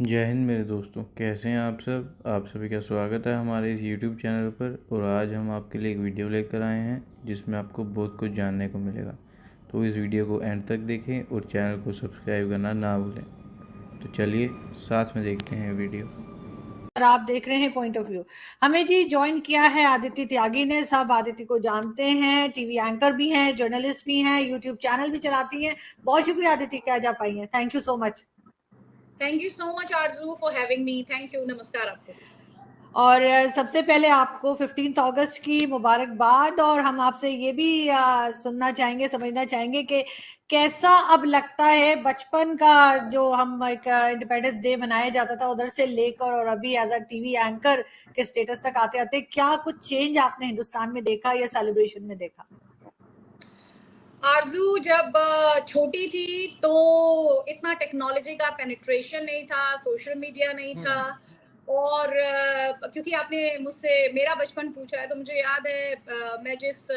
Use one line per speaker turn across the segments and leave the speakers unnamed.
जय हिंद मेरे दोस्तों, कैसे हैं आप सब। आप सभी का स्वागत है हमारे इस YouTube चैनल पर। और आज हम आपके लिए एक वीडियो लेकर आए हैं जिसमें आपको बहुत कुछ जानने को मिलेगा। तो इस वीडियो को एंड तक देखें और चैनल को सब्सक्राइब करना ना भूलें। तो चलिए साथ में देखते हैं वीडियो।
और आप देख रहे हैं पॉइंट ऑफ व्यू। हमें जी ज्वाइन किया है आदित्य त्यागी ने। सब आदित्य को जानते हैं, टीवी एंकर भी हैं, जर्नलिस्ट भी हैं, यूट्यूब चैनल भी चलाती हैं। बहुत शुक्रिया आदित्य कि आज आप आई हैं। Thank you so much.
Thank you so much Arzoo for having me. Thank you. नमस्कार आपको।
और सबसे पहले आपको 15 अगस्त की मुबारकबाद। और हम आपसे ये भी सुनना चाहेंगे, समझना चाहेंगे कि कैसा अब लगता है बचपन का जो हम एक इंडिपेंडेंस डे मनाया जाता था उधर से लेकर और अभी एज अ टीवी एंकर के स्टेटस तक आते आते क्या कुछ चेंज आपने हिंदुस्तान में देखा या सेलिब्रेशन में देखा?
आरजू जब छोटी थी तो इतना टेक्नोलॉजी का पेनिट्रेशन नहीं था, सोशल मीडिया नहीं था। और क्योंकि आपने मुझसे मेरा बचपन पूछा है तो मुझे याद है मैं जिस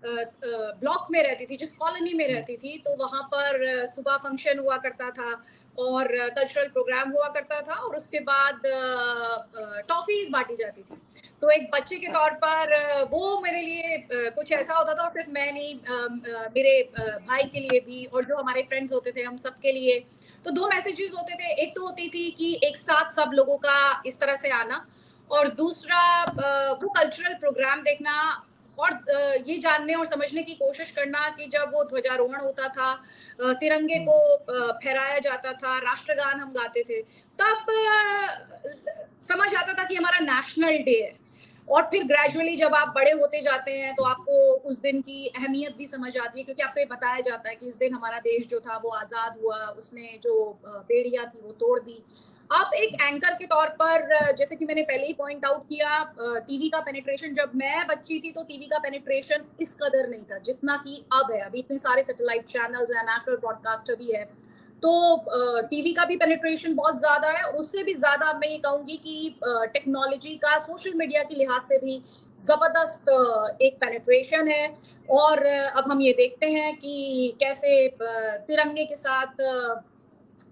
ब्लॉक में रहती थी, जिस कॉलोनी में रहती थी, तो वहाँ पर सुबह फंक्शन हुआ करता था और कल्चरल प्रोग्राम हुआ करता था और उसके बाद टॉफीज बांटी जाती थी। तो एक बच्चे के तौर पर वो मेरे लिए कुछ ऐसा होता था। और सिर्फ मैं नहीं, मेरे भाई के लिए भी और जो हमारे फ्रेंड्स होते थे हम सब के लिए। तो दो मैसेजेस होते थे। एक तो होती थी कि एक साथ सब लोगों का इस तरह से आना, और दूसरा वो कल्चरल प्रोग्राम देखना और ये जानने और समझने की कोशिश करना कि जब वो ध्वजारोहण होता था, तिरंगे को फहराया जाता था, राष्ट्रगान हम गाते थे, तब समझ आता था कि हमारा नेशनल डे है। और फिर ग्रेजुअली जब आप बड़े होते जाते हैं तो आपको उस दिन की अहमियत भी समझ आती है, क्योंकि आपको ये बताया जाता है कि इस दिन हमारा देश जो था वो आज़ाद हुआ, उसने जो बेड़ियां थी वो तोड़ दी। आप एक एंकर के तौर पर, जैसे कि मैंने पहले ही पॉइंट आउट किया, टीवी का पेनिट्रेशन, जब मैं बच्ची थी तो टीवी का पेनिट्रेशन इस कदर नहीं था जितना कि अब है। अभी इतने सारे सैटेलाइट चैनल्स हैं, नेशनल ब्रॉडकास्टर भी है, तो टीवी का भी पेनिट्रेशन बहुत ज्यादा है। और उससे भी ज्यादा मैं ये कहूंगी कि टेक्नोलॉजी का सोशल मीडिया के लिहाज से भी जबरदस्त एक पेनिट्रेशन है। और अब हम ये देखते हैं कि कैसे तिरंगे के साथ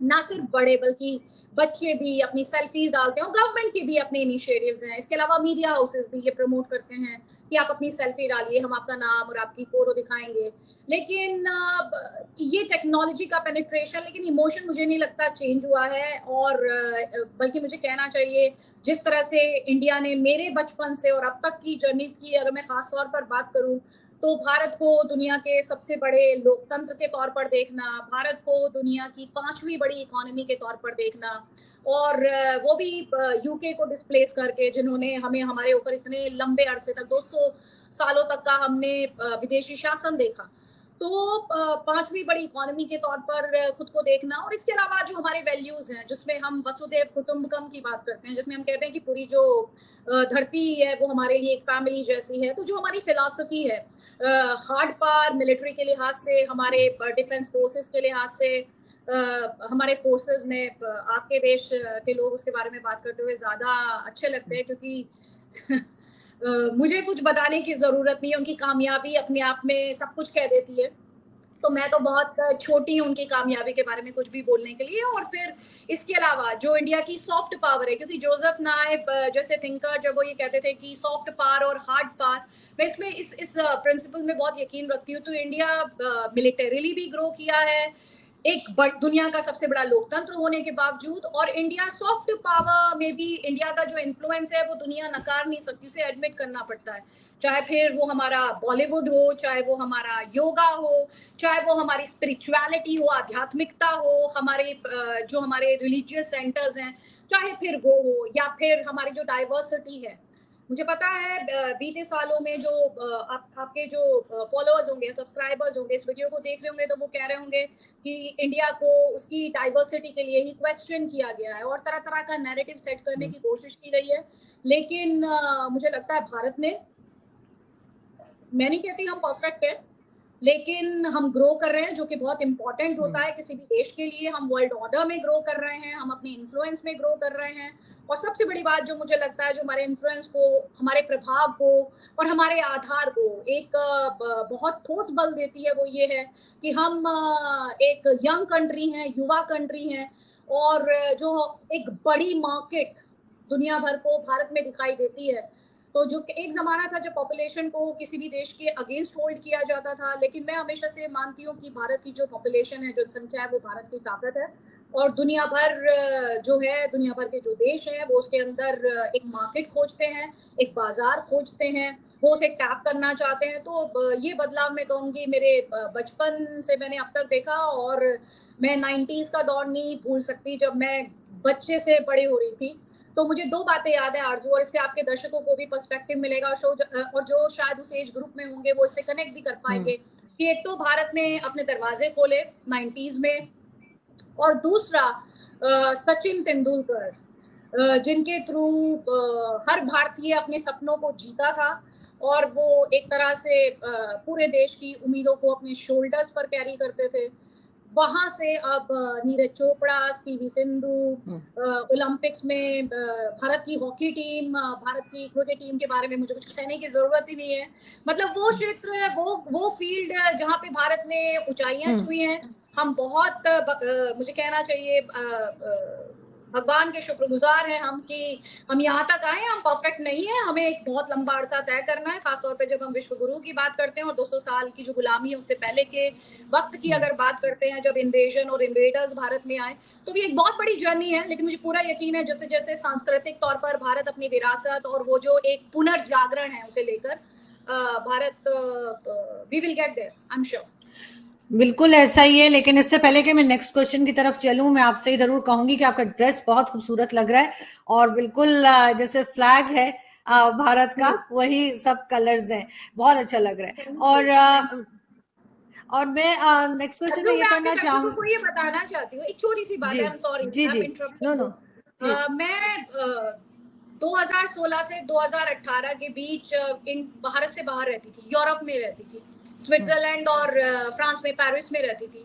ना सिर्फ बड़े बल्कि बच्चे भी अपनी सेल्फीज डालते हैं, और गवर्नमेंट के भी अपने इनिशिएटिव्स हैं। इसके अलावा मीडिया हाउसेस भी ये प्रमोट करते हैं कि आप अपनी सेल्फी डालिए, हम आपका नाम और आपकी फोटो दिखाएंगे। लेकिन ये टेक्नोलॉजी का पेनिट्रेशन, लेकिन इमोशन मुझे नहीं लगता चेंज हुआ है। और बल्कि मुझे कहना चाहिए, जिस तरह से इंडिया ने मेरे बचपन से और अब तक की जर्नी की अगर मैं खास तौर पर बात करूं, तो भारत को दुनिया के सबसे बड़े लोकतंत्र के तौर पर देखना, भारत को दुनिया की 5वीं बड़ी इकोनॉमी के तौर पर देखना, और वो भी यूके को डिस्प्लेस करके, जिन्होंने हमें हमारे ऊपर इतने लंबे अरसे तक 200 सालों तक का हमने विदेशी शासन देखा। तो 5वीं बड़ी इकोनॉमी के तौर पर खुद को देखना, और इसके अलावा जो हमारे वैल्यूज हैं, जिसमें हम वसुधैव कुटुंबकम की बात करते हैं, जिसमें हम कहते हैं कि पूरी जो धरती है वो हमारे लिए एक फैमिली जैसी है। तो जो हमारी फिलॉसफी है, हार्ड पावर मिलिट्री के लिहाज से, हमारे डिफेंस फोर्सेस के लिहाज से, हमारे फोर्सेस में आपके देश के लोग उसके बारे में बात करते हुए ज्यादा अच्छे लगते हैं, क्योंकि मुझे कुछ बताने की जरूरत नहीं है। उनकी कामयाबी अपने आप में सब कुछ कह देती है। तो मैं तो बहुत छोटी हूँ उनकी कामयाबी के बारे में कुछ भी बोलने के लिए। और फिर इसके अलावा जो इंडिया की सॉफ्ट पावर है, क्योंकि जोसेफ नायब जैसे थिंकर, जब वो ये कहते थे कि सॉफ्ट पावर और हार्ड पावर, मैं इसमें इस प्रिंसिपल में बहुत यकीन रखती हूँ। तो इंडिया मिलिटरीली भी ग्रो किया है, एक दुनिया का सबसे बड़ा लोकतंत्र होने के बावजूद, और इंडिया सॉफ्ट पावर में भी, इंडिया का जो इन्फ्लुएंस है वो दुनिया नकार नहीं सकती, उसे एडमिट करना पड़ता है। चाहे फिर वो हमारा बॉलीवुड हो, चाहे वो हमारा योगा हो, चाहे वो हमारी स्पिरिचुअलिटी हो, आध्यात्मिकता हो, हमारे जो हमारे रिलीजियस सेंटर्स हैं, चाहे फिर वो हो, या फिर हमारी जो डाइवर्सिटी है। मुझे पता है बीते सालों में जो आपके जो फॉलोअर्स होंगे, सब्सक्राइबर्स होंगे, इस वीडियो को देख रहे होंगे, तो वो कह रहे होंगे कि इंडिया को उसकी डाइवर्सिटी के लिए ही क्वेश्चन किया गया है और तरह तरह का नैरेटिव सेट करने की कोशिश की गई है। लेकिन मुझे लगता है भारत ने, मैं नहीं कहती हम परफेक्ट है, लेकिन हम ग्रो कर रहे हैं, जो कि बहुत इंपॉर्टेंट होता है किसी भी देश के लिए। हम वर्ल्ड ऑर्डर में ग्रो कर रहे हैं, हम अपने इन्फ्लुएंस में ग्रो कर रहे हैं। और सबसे बड़ी बात जो मुझे लगता है, जो हमारे इन्फ्लुएंस को, हमारे प्रभाव को और हमारे आधार को एक बहुत ठोस बल देती है, वो ये है कि हम एक यंग कंट्री हैं, युवा कंट्री हैं। और जो एक बड़ी मार्केट दुनिया भर को भारत में दिखाई देती है। तो जो एक ज़माना था जब पॉपुलेशन को किसी भी देश के अगेंस्ट होल्ड किया जाता था, लेकिन मैं हमेशा से मानती हूँ कि भारत की जो पॉपुलेशन है, जो जनसंख्या है, वो भारत की ताकत है। और दुनिया भर जो है, दुनिया भर के जो देश हैं, वो उसके अंदर एक मार्केट खोजते हैं, एक बाजार खोजते हैं, वो उसे टैप करना चाहते हैं। तो ये बदलाव मैं कहूँगी मेरे बचपन से मैंने अब तक देखा, और मैं 90s का दौर नहीं भूल सकती जब मैं बच्चे से बड़ी हो रही थी। तो मुझे 2 बातें याद है आरज़ू, और इससे आपके दर्शकों को भी पर्सपेक्टिव मिलेगा, और जो शायद उस एज ग्रुप में होंगे वो इससे कनेक्ट भी कर पाएंगे कि एक तो भारत ने अपने दरवाजे खोले 90s में, और दूसरा सचिन तेंदुलकर जिनके थ्रू हर भारतीय अपने सपनों को जीता था, और वो एक तरह से पूरे देश की उम्मीदों को अपने शोल्डर्स पर कैरी करते थे। वहां से अब नीरज चोपड़ा, पीवी सिंधु, ओलंपिक्स में भारत की हॉकी टीम, भारत की क्रिकेट टीम के बारे में मुझे कुछ कहने की जरूरत ही नहीं है। मतलब वो क्षेत्र, वो फील्ड जहाँ पे भारत ने ऊंचाइयां छुई हैं, हम बहुत मुझे कहना चाहिए भगवान के शुक्रगुजार हैं हम कि हम यहाँ तक आए। हम परफेक्ट नहीं है, हमें एक बहुत लंबा अरसा तय करना है, खासतौर पे जब हम विश्व गुरु की बात करते हैं और 200 साल की जो गुलामी है उससे पहले के वक्त की अगर बात करते हैं, जब इन्वेजन और इन्वेडर्स भारत में आए, तो ये एक बहुत बड़ी जर्नी है। लेकिन मुझे पूरा यकीन है जैसे जैसे सांस्कृतिक तौर पर भारत अपनी विरासत और वो जो एक पुनर्जागरण है उसे लेकर Bharat we will get there, I am sure.
बिल्कुल ऐसा ही है। लेकिन इससे पहले कि मैं नेक्स्ट क्वेश्चन की तरफ चलूं, मैं आपसे ही जरूर कहूंगी कि आपका ड्रेस बहुत खूबसूरत लग रहा है, और बिल्कुल जैसे फ्लैग है भारत का, वही सब कलर्स हैं, बहुत अच्छा लग रहा है। और मैं नेक्स्ट क्वेश्चन में ये करना चाहूंगी,
को ये बताना चाहती हूँ एक छोटी सी बात है, आई एम सॉरी,
जी जी, नो
मैं 2016 से 2018 के बीच भारत से बाहर रहती थी, यूरोप में रहती थी, स्विट्जरलैंड और फ्रांस में, पेरिस में रहती थी।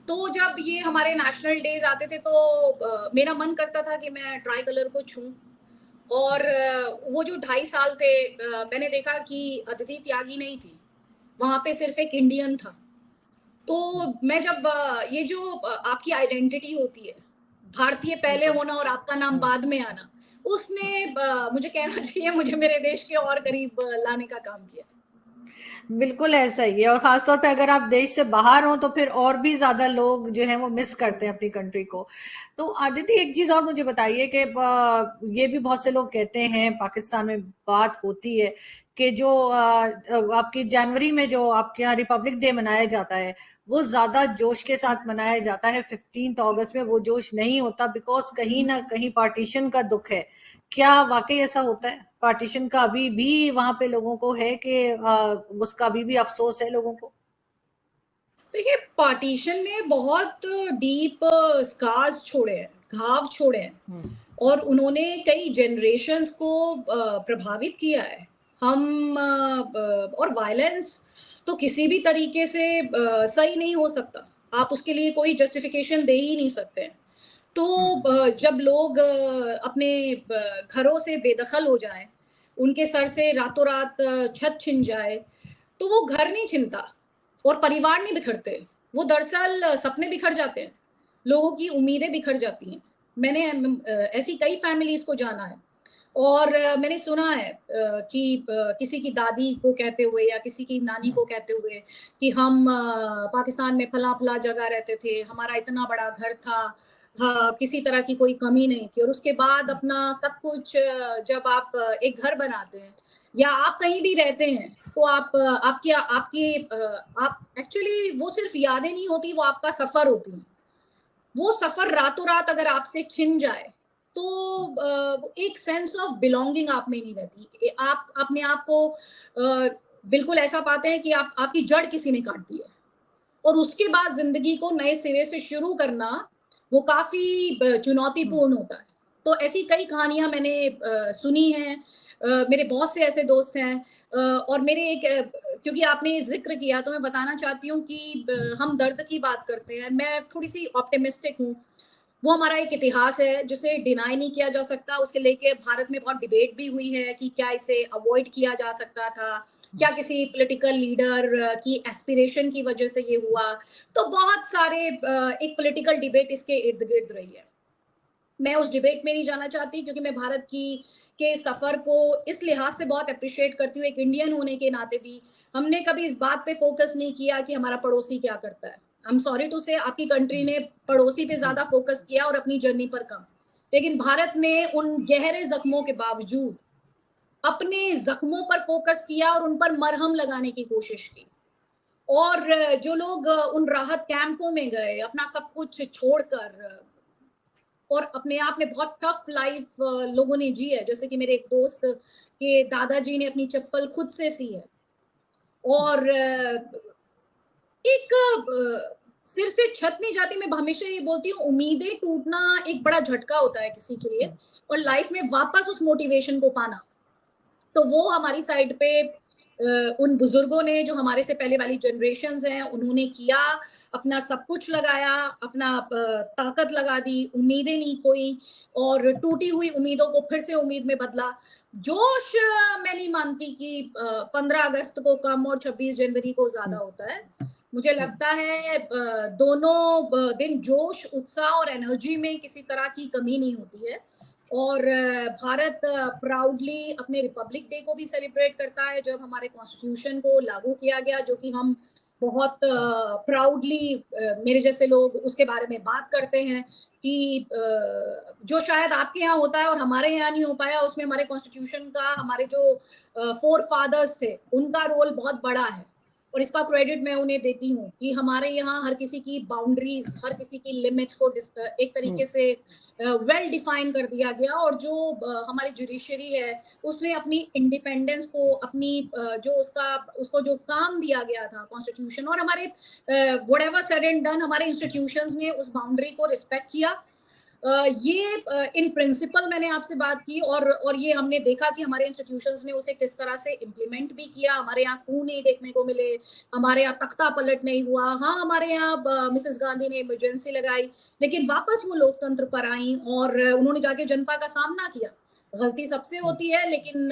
तो जब ये हमारे नेशनल डेज आते थे तो मेरा मन करता था कि मैं ट्राई कलर को छूं, और वो जो 2.5 साल थे मैंने देखा कि अदिति त्यागी नहीं थी वहां पे, सिर्फ एक इंडियन था। तो मैं जब ये जो आपकी आइडेंटिटी होती है, भारतीय पहले होना और आपका नाम बाद में आना, उसने मुझे कहना चाहिए मुझे मेरे देश के और करीब लाने का काम किया।
बिल्कुल ऐसा ही है, और खासतौर पे अगर आप देश से बाहर हो तो फिर और भी ज्यादा लोग जो है वो मिस करते हैं अपनी कंट्री को। तो आदिति, एक चीज और मुझे बताइए कि ये भी बहुत से लोग कहते हैं, पाकिस्तान में बात होती है कि जो आपकी जनवरी में जो आपके यहाँ रिपब्लिक डे मनाया जाता है, वो ज्यादा जोश के साथ मनाया जाता है। 15 अगस्त में वो जोश नहीं होता, बिकॉज कहीं ना कहीं पार्टीशन का दुख है। क्या वाकई ऐसा होता है? पार्टीशन का अभी भी वहां पे लोगों को है कि उसका अभी भी अफसोस है लोगों को?
देखिए, पार्टीशन ने बहुत डीप स्कार्स छोड़े हैं, घाव छोड़े हैं, और उन्होंने कई जनरेशन्स को प्रभावित किया है। हम और वायलेंस तो किसी भी तरीके से सही नहीं हो सकता, आप उसके लिए कोई जस्टिफिकेशन दे ही नहीं सकते हैं। तो जब लोग अपने घरों से बेदखल हो जाएं, उनके सर से रातों रात छत छिन जाए, तो वो घर नहीं छिनता और परिवार नहीं बिखरते, वो दरअसल सपने बिखर जाते हैं, लोगों की उम्मीदें बिखर जाती हैं। मैंने ऐसी कई फैमिलीज को जाना है, और मैंने सुना है कि किसी की दादी को कहते हुए या किसी की नानी को कहते हुए कि हम पाकिस्तान में फला फला जगह रहते थे, हमारा इतना बड़ा घर था, हाँ, किसी तरह की कोई कमी नहीं थी। और उसके बाद अपना सब कुछ जब आप एक घर बनाते हैं या आप कहीं भी रहते हैं, तो आप आप एक्चुअली वो सिर्फ यादें नहीं होती, वो आपका सफर होती है। वो सफर रातों रात अगर आपसे छिन जाए तो एक सेंस ऑफ बिलोंगिंग आप में नहीं रहती। आप अपने आप को बिल्कुल ऐसा पाते हैं कि आपकी जड़ किसी ने काट दी है, और उसके बाद जिंदगी को नए सिरे से शुरू करना वो काफी चुनौतीपूर्ण होता है। तो ऐसी कई कहानियां मैंने सुनी हैं, मेरे बहुत से ऐसे दोस्त हैं, और मेरे एक क्योंकि आपने जिक्र किया तो मैं बताना चाहती हूँ कि हम दर्द की बात करते हैं, मैं थोड़ी सी ऑप्टिमिस्टिक हूँ। वो हमारा एक इतिहास है जिसे डिनाई नहीं किया जा सकता, उसके लेके भारत में बहुत डिबेट भी हुई है कि क्या इसे अवॉइड किया जा सकता था, क्या किसी पॉलिटिकल लीडर की एस्पिरेशन की वजह से ये हुआ। तो बहुत सारे एक पॉलिटिकल डिबेट इसके इर्द गिर्द रही है। मैं उस डिबेट में नहीं जाना चाहती, क्योंकि मैं भारत के सफर को इस लिहाज से बहुत अप्रिशिएट करती हूँ, एक इंडियन होने के नाते भी हमने कभी इस बात पे फोकस नहीं किया कि हमारा पड़ोसी क्या करता है। आई एम सॉरी टू से, आपकी कंट्री ने पड़ोसी पे ज्यादा फोकस किया और अपनी जर्नी पर कम, लेकिन भारत ने उन गहरे जख्मों के बावजूद अपने जख्मों पर फोकस किया और उन पर मरहम लगाने की कोशिश की। और जो लोग उन राहत कैंपों में गए अपना सब कुछ छोड़कर, और अपने आप में बहुत टफ लाइफ लोगों ने जी है, जैसे कि मेरे एक दोस्त के दादाजी ने अपनी चप्पल खुद से सी है, और एक सिर से छत नहीं जाती। मैं हमेशा ये बोलती हूँ, उम्मीदें टूटना एक बड़ा झटका होता है किसी के लिए, और लाइफ में वापस उस मोटिवेशन को पाना, तो वो हमारी साइड पे उन बुजुर्गों ने, जो हमारे से पहले वाली जनरेशंस हैं, उन्होंने किया, अपना सब कुछ लगाया, अपना ताकत लगा दी, उम्मीदें नहीं खोई, और टूटी हुई उम्मीदों को फिर से उम्मीद में बदला। जोश मैं नहीं मानती कि 15 अगस्त को कम और 26 जनवरी को ज्यादा होता है। मुझे लगता है दोनों दिन जोश, उत्साह और एनर्जी में किसी तरह की कमी नहीं होती है। और भारत प्राउडली अपने रिपब्लिक डे को भी सेलिब्रेट करता है, जब हमारे कॉन्स्टिट्यूशन को लागू किया गया, जो कि हम बहुत प्राउडली, मेरे जैसे लोग उसके बारे में बात करते हैं कि जो शायद आपके यहाँ होता है और हमारे यहाँ नहीं हो पाया, उसमें हमारे कॉन्स्टिट्यूशन का, हमारे जो फोर फादर्स थे, उनका रोल बहुत बड़ा है, और इसका क्रेडिट मैं उन्हें देती हूँ कि हमारे यहाँ हर किसी की बाउंड्रीज, हर किसी की लिमिट्स को एक तरीके से वेल डिफाइन कर दिया गया, और जो हमारी जुडिशरी है उसने अपनी इंडिपेंडेंस को, अपनी जो उसको जो काम दिया गया था कॉन्स्टिट्यूशन, और हमारे व्हाटएवर सेड एंड डन, हमारे इंस्टीट्यूशंस ने उस बाउंड्री को रिस्पेक्ट किया। ये इन प्रिंसिपल मैंने आपसे बात की, और ये हमने देखा कि हमारे इंस्टीट्यूशंस ने उसे किस तरह से इम्प्लीमेंट भी किया। हमारे यहाँ coup नहीं देखने को मिले, हमारे यहाँ तख्ता पलट नहीं हुआ। हाँ, हमारे यहाँ मिसेस गांधी ने इमरजेंसी लगाई, लेकिन वापस वो लोकतंत्र पर आई और उन्होंने जाके जनता का सामना किया। गलती सबसे होती है, लेकिन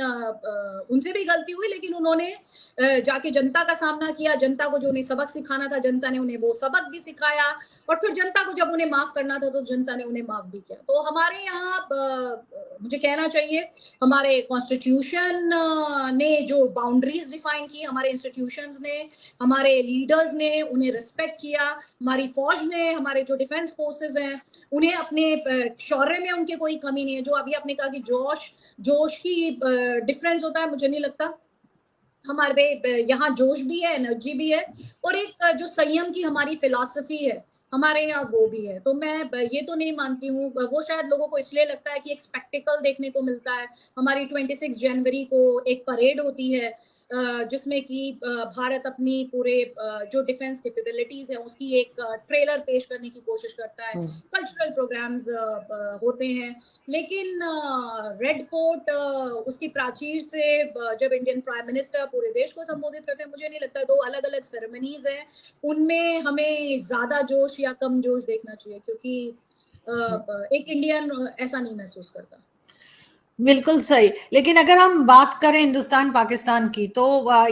उनसे भी गलती हुई, लेकिन उन्होंने जाके जनता का सामना किया। जनता को जो उन्हें सबक सिखाना था, जनता ने उन्हें वो सबक भी सिखाया, और फिर जनता को जब उन्हें माफ करना था तो जनता ने उन्हें माफ भी किया। तो हमारे यहाँ मुझे कहना चाहिए, हमारे कॉन्स्टिट्यूशन ने जो बाउंड्रीज डिफाइन की, हमारे इंस्टीट्यूशंस ने, हमारे लीडर्स ने उन्हें रिस्पेक्ट किया, हमारी फौज ने, हमारे जो डिफेंस फोर्सेस हैं, उन्हें अपने शौर्य में उनके कोई कमी नहीं है। जो अभी आपने कहा कि जोश की डिफरेंस होता है, मुझे नहीं लगता। हमारे यहाँ जोश भी है, एनर्जी भी है, और एक जो संयम की हमारी फिलॉसफी है, हमारे यहाँ वो भी है। तो मैं ये तो नहीं मानती हूँ, वो शायद लोगों को इसलिए लगता है कि एक स्पेक्टिकल देखने को मिलता है। हमारी 26 जनवरी को एक परेड होती है, जिसमें कि भारत अपनी पूरे जो डिफेंस कैपेबिलिटीज है उसकी एक ट्रेलर पेश करने की कोशिश करता है, कल्चरल प्रोग्राम्स होते हैं। लेकिन रेड फोर्ट, उसकी प्राचीर से जब इंडियन प्राइम मिनिस्टर पूरे देश को संबोधित करते हैं, मुझे नहीं लगता, दो अलग अलग सेरेमनीज हैं, उनमें हमें ज्यादा जोश या कम जोश देखना चाहिए, क्योंकि एक इंडियन ऐसा नहीं महसूस करता।
बिल्कुल सही। लेकिन अगर हम बात करें हिंदुस्तान पाकिस्तान की, तो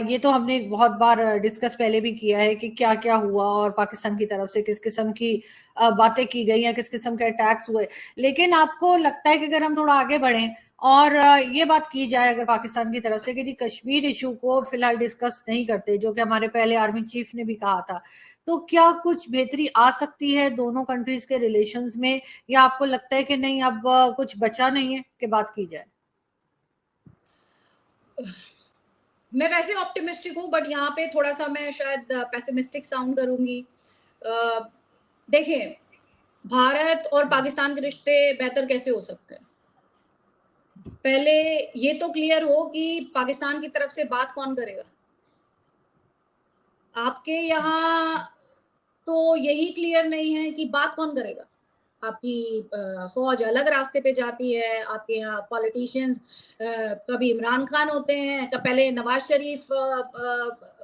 ये तो हमने बहुत बार डिस्कस पहले भी किया है कि क्या क्या हुआ और पाकिस्तान की तरफ से किस किस्म की बातें की गई या किस किस्म के अटैक्स हुए। लेकिन आपको लगता है कि अगर हम थोड़ा आगे बढ़ें और ये बात की जाए अगर पाकिस्तान की तरफ से कि जी कश्मीर इशू को फिलहाल डिस्कस नहीं करते, जो कि हमारे पहले आर्मी चीफ ने भी कहा था, तो क्या कुछ बेहतरी आ सकती है दोनों कंट्रीज के रिलेशंस में, या आपको लगता है कि नहीं अब कुछ बचा नहीं है कि बात की जाए?
मैं वैसे ऑप्टिमिस्टिक हूँ, बट यहाँ पे थोड़ा सा मैं शायद पेसिमिस्टिक साउंड करूंगी। देखें, भारत और पाकिस्तान के रिश्ते बेहतर कैसे हो सकते हैं? पहले ये तो क्लियर हो कि पाकिस्तान की तरफ से बात कौन करेगा। आपके यहाँ तो यही क्लियर नहीं है कि बात कौन करेगा। आपकी फौज अलग रास्ते पे जाती है, आपके यहाँ पॉलिटिशियंस कभी इमरान खान होते हैं, पहले नवाज शरीफ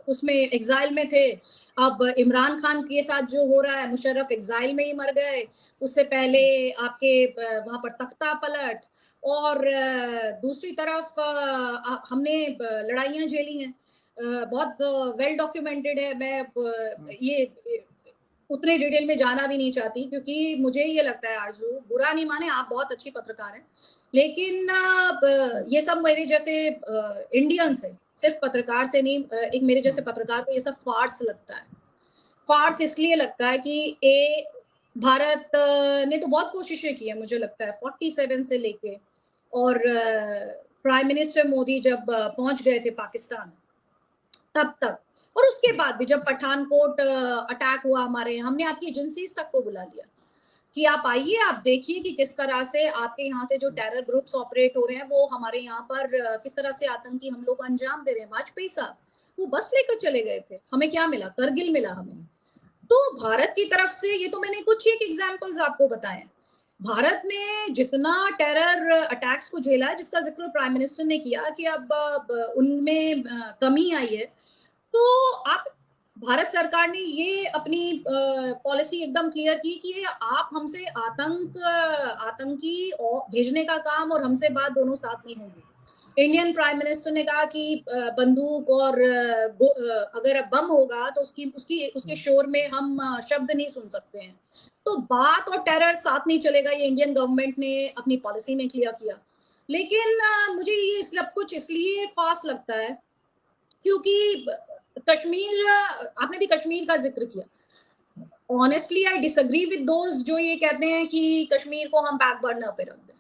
उसमें एग्जाइल में थे, अब इमरान खान के साथ जो हो रहा है, मुशर्रफ एग्जाइल में ही मर गए, उससे पहले आपके वहां पर तख्ता पलट, और दूसरी तरफ हमने लड़ाइयाँ झेली हैं, बहुत वेल डॉक्यूमेंटेड है। मैं ये उतने डिटेल में जाना भी नहीं चाहती, क्योंकि मुझे ये लगता है आरजू, बुरा नहीं माने, आप बहुत अच्छी पत्रकार हैं, लेकिन ये सब मेरे जैसे इंडियंस है, सिर्फ पत्रकार से नहीं, एक मेरे जैसे पत्रकार को ये सब फार्स लगता है। फार्स इसलिए लगता है कि भारत ने तो बहुत कोशिशें की है, मुझे लगता है 47 से लेके, और प्राइम मिनिस्टर मोदी जब पहुंच गए थे पाकिस्तान तब तक, और उसके बाद भी जब पठानकोट अटैक हुआ हमारे, हमने आपकी एजेंसीज तक को बुला लिया कि आप आइए, आप देखिए कि किस तरह से आपके यहाँ से जो टेरर ग्रुप्स ऑपरेट हो रहे हैं वो हमारे यहाँ पर किस तरह से आतंकी हमलों को अंजाम दे रहे हैं। वाजपेयी साहब वो बस लेकर चले गए थे, हमें क्या मिला? करगिल मिला हमें। तो भारत की तरफ से, ये तो मैंने कुछ एक एग्जाम्पल्स आपको बताए, भारत ने जितना टेरर अटैक्स को झेला है, जिसका जिक्र प्राइम मिनिस्टर ने किया कि अब उनमें कमी आई है, तो आप भारत सरकार ने ये अपनी पॉलिसी एकदम क्लियर की कि आप हमसे आतंकी और भेजने का काम और हमसे बात दोनों साथ नहीं होंगी। इंडियन प्राइम मिनिस्टर ने कहा कि बंदूक और अगर बम होगा तो उसके शोर में हम शब्द नहीं सुन सकते हैं, तो बात और टेरर साथ नहीं चलेगा, ये इंडियन गवर्नमेंट ने अपनी पॉलिसी में क्लियर किया। लेकिन मुझे ये सब कुछ इसलिए फास्ट लगता है क्योंकि कश्मीर, आपने भी कश्मीर का जिक्र किया, honestly I disagree with those जो ये कहते हैं कि कश्मीर को हम बैक बर्नर पे रख दें,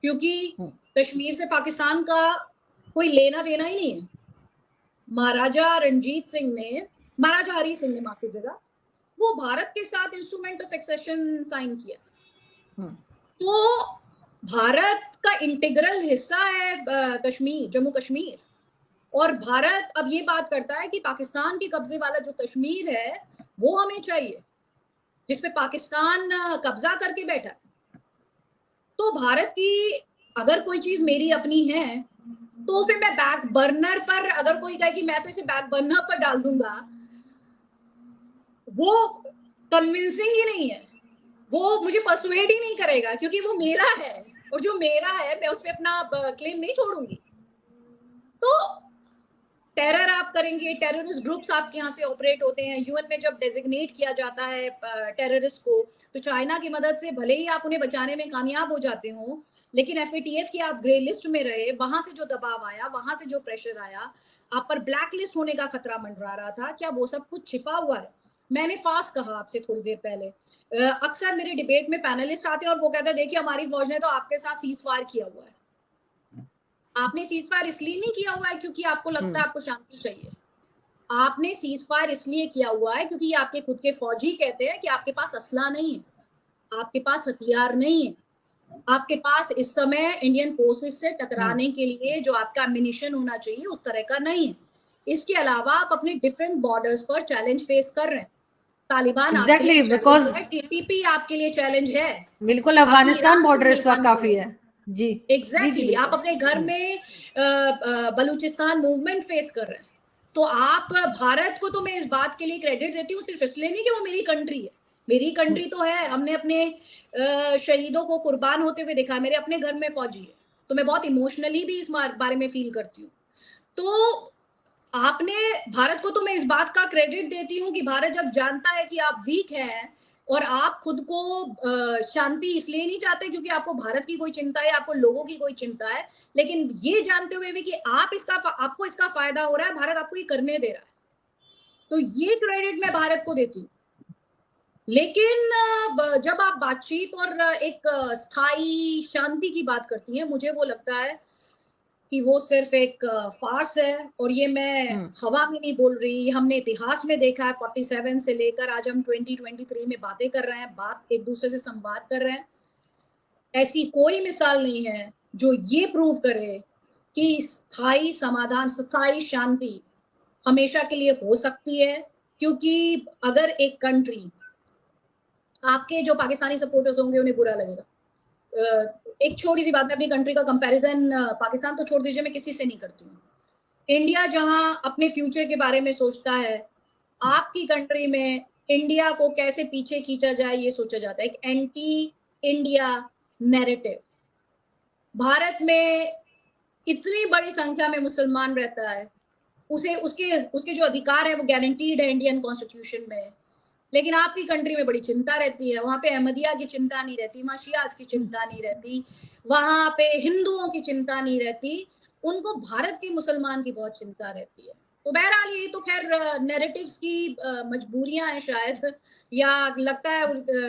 क्योंकि कश्मीर से पाकिस्तान का कोई लेना देना ही नहीं है। महाराजा हरी सिंह ने माफ कीजिएगा, वो भारत के साथ इंस्ट्रूमेंट ऑफ एक्सेशन साइन किया, तो भारत का इंटीग्रल हिस्सा है कश्मीर, जम्मू कश्मीर, और भारत अब ये बात करता है कि पाकिस्तान के कब्जे वाला जो कश्मीर है वो हमें चाहिए, जिसपे पाकिस्तान कब्जा करके बैठा है। तो भारत की अगर कोई चीज मेरी अपनी है तो उसे मैं बैक बर्नर पर, अगर कोई कहे कि मैं तो इसे बैक बर्नर पर डाल दूंगा, वो कन्विंसिंग ही नहीं है, वो मुझे पर्सुएड ही नहीं करेगा, क्योंकि वो मेरा है, और जो मेरा है मैं उस पर अपना क्लेम नहीं छोड़ूंगी। तो टेरर आप करेंगे, टेररिस्ट ग्रुप्स आपके यहाँ से ऑपरेट होते हैं, यूएन में जब डेजिग्नेट किया जाता है टेररिस्ट को, तो चाइना की मदद से भले ही आप उन्हें बचाने में कामयाब हो जाते हो, लेकिन एफएटीएफ की आप ग्रे लिस्ट में रहे, वहां से जो दबाव आया, वहां से जो प्रेशर आया, आप पर ब्लैक लिस्ट होने का खतरा मंडरा रहा था, क्या वो सब कुछ छिपा हुआ है? मैंने फास्ट कहा आपसे थोड़ी देर पहले, अक्सर मेरे डिबेट में पैनलिस्ट आते हैं और वो कहते हैं देखिए हमारी फौज ने तो आपके साथ सीज फायर किया हुआ है। आपने सीज फायर इसलिए नहीं किया हुआ है क्योंकि आपको लगता है आपको शांति चाहिए, आपने सीज फायर इसलिए किया हुआ है क्योंकि आपके खुद के फौजी कहते हैं कि आपके पास असला नहीं है, आपके पास हथियार नहीं है, आपके पास इस समय इंडियन फोर्सेस से टकराने के लिए जो आपका एमिनिशन होना चाहिए उस तरह का नहीं है। इसके अलावा आप अपने डिफरेंट बॉर्डर्स पर चैलेंज फेस कर रहे हैं, तालिबान
एग्जैक्टली बिकॉज
टीपीपी आपके लिए चैलेंज है,
बिल्कुल अफगानिस्तान बॉर्डर इस वक्त काफी है जी।
एग्जैक्टली आप अपने घर में बलूचिस्तान मूवमेंट फेस कर रहे हैं, तो आप भारत को तो मैं इस बात के लिए क्रेडिट देती हूँ, सिर्फ इसलिए नहीं कि वो मेरी कंट्री है, मेरी कंट्री तो है, हमने अपने शहीदों को कुर्बान होते हुए देखा, मेरे अपने घर में फौजी है, तो मैं बहुत इमोशनली भी इस बारे में फील करती हूँ। तो आपने, भारत को तो मैं इस बात का क्रेडिट देती हूँ कि भारत जब जानता है कि आप वीक हैं और आप खुद को शांति इसलिए नहीं चाहते क्योंकि आपको भारत की कोई चिंता है, आपको लोगों की कोई चिंता है, लेकिन ये जानते हुए भी कि आपको इसका फायदा हो रहा है, भारत आपको ये करने दे रहा है, तो ये क्रेडिट मैं भारत को देती हूँ। लेकिन जब आप बातचीत और एक स्थायी शांति की बात करती हैं, मुझे वो लगता है कि वो सिर्फ एक फार्स है, और ये मैं हवा में नहीं बोल रही, हमने इतिहास में देखा है 47 से लेकर आज हम 2023 में बातें कर रहे हैं, बात एक दूसरे से संवाद कर रहे हैं, ऐसी कोई मिसाल नहीं है जो ये प्रूव करे कि स्थायी समाधान, स्थायी शांति हमेशा के लिए हो सकती है। क्योंकि अगर एक कंट्री, आपके जो पाकिस्तानी सपोर्टर्स होंगे उन्हें बुरा लगेगा, एक छोटी सी बात में अपनी कंट्री का कंपैरिजन, पाकिस्तान तो छोड़ दीजिए, मैं किसी से नहीं करती हूँ, इंडिया जहां अपने फ्यूचर के बारे में सोचता है, आपकी कंट्री में इंडिया को कैसे पीछे खींचा जाए ये सोचा जाता है, एक एंटी इंडिया नैरेटिव। भारत में इतनी बड़ी संख्या में मुसलमान रहता है, उसके जो अधिकार है वो गारंटीड है इंडियन कॉन्स्टिट्यूशन में, लेकिन आपकी कंट्री में बड़ी चिंता रहती है। वहाँ पे अहमदिया की चिंता नहीं रहती, वहाँ शियाज की चिंता नहीं रहती, वहाँ पे हिंदुओं की चिंता नहीं रहती, उनको भारत के मुसलमान की बहुत चिंता रहती है। तो बहरहाल ये तो खैर नैरेटिव्स की मजबूरियां हैं शायद, या लगता है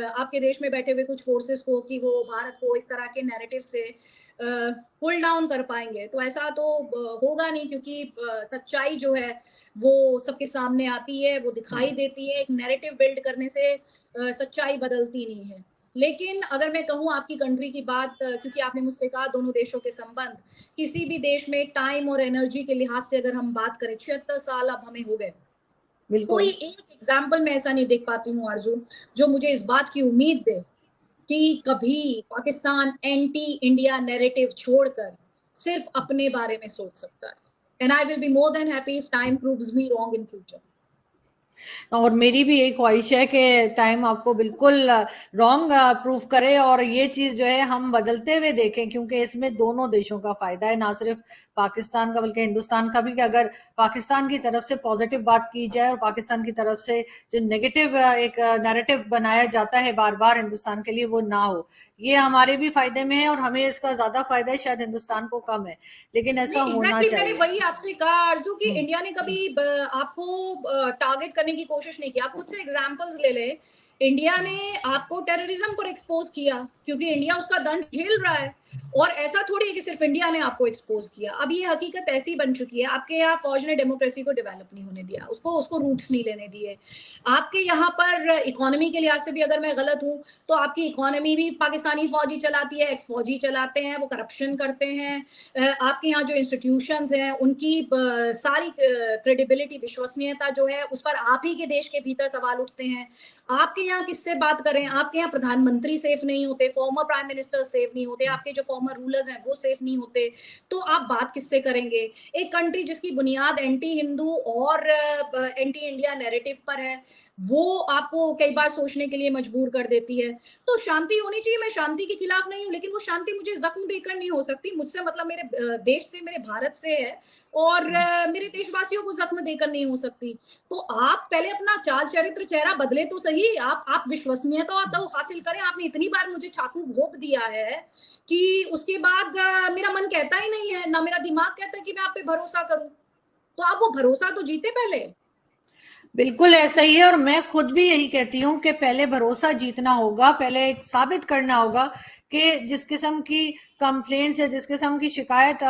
आपके देश में बैठे हुए कुछ फोर्सेस को कि वो भारत को इस तरह के नैरेटिव से पुल डाउन कर पाएंगे। तो ऐसा तो होगा नहीं, क्योंकि सच्चाई जो है वो सबके सामने आती है, वो दिखाई देती है। एक नैरेटिव बिल्ड करने से सच्चाई बदलती नहीं है। लेकिन अगर मैं कहूँ आपकी कंट्री की बात, क्योंकि आपने मुझसे कहा दोनों देशों के संबंध, किसी भी देश में टाइम और एनर्जी के लिहाज से अगर हम बात करें, 76 साल अब हमें हो गए, कोई एक एग्जाम्पल मैं ऐसा नहीं देख पाती हूँ आरजू, जो मुझे इस बात की उम्मीद दे कि कभी पाकिस्तान एंटी इंडिया नैरेटिव छोड़कर सिर्फ अपने बारे में सोच सकता है। And I will be more than happy if time proves me wrong in future.
और मेरी भी यही ख्वाहिश है कि टाइम आपको बिल्कुल रॉन्ग प्रूफ करे और ये चीज जो है हम बदलते हुए देखें, क्योंकि इसमें दोनों देशों का फायदा है, ना सिर्फ पाकिस्तान का बल्कि हिंदुस्तान का भी। कि अगर पाकिस्तान की तरफ से पॉजिटिव बात की जाए और पाकिस्तान की तरफ से जो नेगेटिव एक नैरेटिव बनाया जाता है बार बार हिंदुस्तान के लिए, वो ना हो। ये हमारे भी फायदे में है और हमें इसका ज्यादा फायदा है, शायद हिंदुस्तान को कम है, लेकिन ऐसा
नहीं
होना
एग्जैक्टली मैंने
चाहिए।
वही आपसे कहा आरजू कि इंडिया ने कभी आपको टारगेट करने की कोशिश नहीं की। आप खुद से एग्जांपल्स ले लें, इंडिया ने आपको टेररिज्म पर एक्सपोज किया क्योंकि इंडिया उसका दंड झेल रहा है, और ऐसा थोड़ी है कि सिर्फ इंडिया ने आपको एक्सपोज किया। अब ये हकीकत ऐसी बन चुकी है, आपके यहाँ फौज ने डेमोक्रेसी को डेवलप नहीं होने दिया, उसको उसको रूट्स नहीं लेने दिए। आपके यहाँ पर इकोनॉमी के लिहाज से भी अगर मैं गलत हूँ तो आपकी इकोनॉमी भी पाकिस्तानी फौजी चलाती है, एक्स फौजी चलाते हैं, वो करप्शन करते हैं। आपके यहाँ जो इंस्टीट्यूशंस हैं उनकी सारी क्रेडिबिलिटी, विश्वसनीयता जो है उस पर आप ही के देश के भीतर सवाल उठते हैं। आपके यहाँ किससे बात करें, आपके यहाँ प्रधानमंत्री सेफ नहीं होते, फॉर्मर प्राइम मिनिस्टर सेफ नहीं होते, आपके जो फॉर्मर रूलर्स हैं वो सेफ नहीं होते, तो आप बात किससे करेंगे? एक कंट्री जिसकी बुनियाद एंटी हिंदू और एंटी इंडिया नैरेटिव पर है, वो आपको कई बार सोचने के लिए मजबूर कर देती है। तो शांति होनी चाहिए, मैं शांति के खिलाफ नहीं हूँ, लेकिन वो शांति मुझे जख्म देकर नहीं हो सकती। मुझसे मतलब मेरे देश से, मेरे भारत से है, और मेरे देशवासियों को जख्म देकर नहीं हो सकती। तो आप पहले अपना चाल चरित्र चेहरा बदले तो सही, आप विश्वसनीयता तो हासिल करें। आपने इतनी बार मुझे चाकू घोंप दिया है कि उसके बाद मेरा मन कहता ही नहीं है, ना मेरा दिमाग कहता है कि मैं आप पे भरोसा करूं। तो आप वो भरोसा तो जीते पहले।
बिल्कुल ऐसा ही है, और मैं खुद भी यही कहती हूँ कि पहले भरोसा जीतना होगा, पहले साबित करना होगा कि जिस किस्म की कंप्लेंट्स या जिस किस्म की शिकायत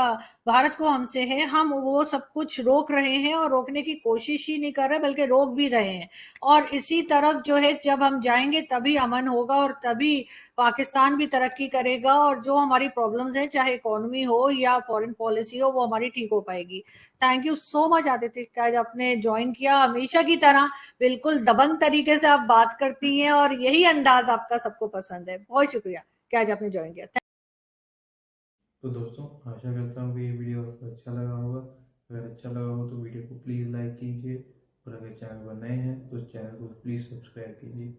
भारत को हमसे है, हम वो सब कुछ रोक रहे हैं और रोकने की कोशिश ही नहीं कर रहे बल्कि रोक भी रहे हैं। और इसी तरफ जो है जब हम जाएंगे तभी अमन होगा और तभी पाकिस्तान भी तरक्की करेगा, और जो हमारी प्रॉब्लम्स हैं, चाहे इकोनॉमी हो या फॉरेन पॉलिसी हो, वो हमारी ठीक हो पाएगी। Thank you so much Aditya कि आज आपने ज्वाइन किया। हमेशा की तरह बिल्कुल दबंग तरीके से आप बात करती हैं और यही अंदाज आपका सबको पसंद है। बहुत शुक्रिया कि आज आपने ज्वाइन किया।
तो दोस्तों, आशा करता हूँ कि ये वीडियो आपको अच्छा लगा होगा। अगर अच्छा लगा हो तो वीडियो को प्लीज़ लाइक कीजिए, और अगर चैनल पर नए हैं तो चैनल को प्लीज़ सब्सक्राइब कीजिए।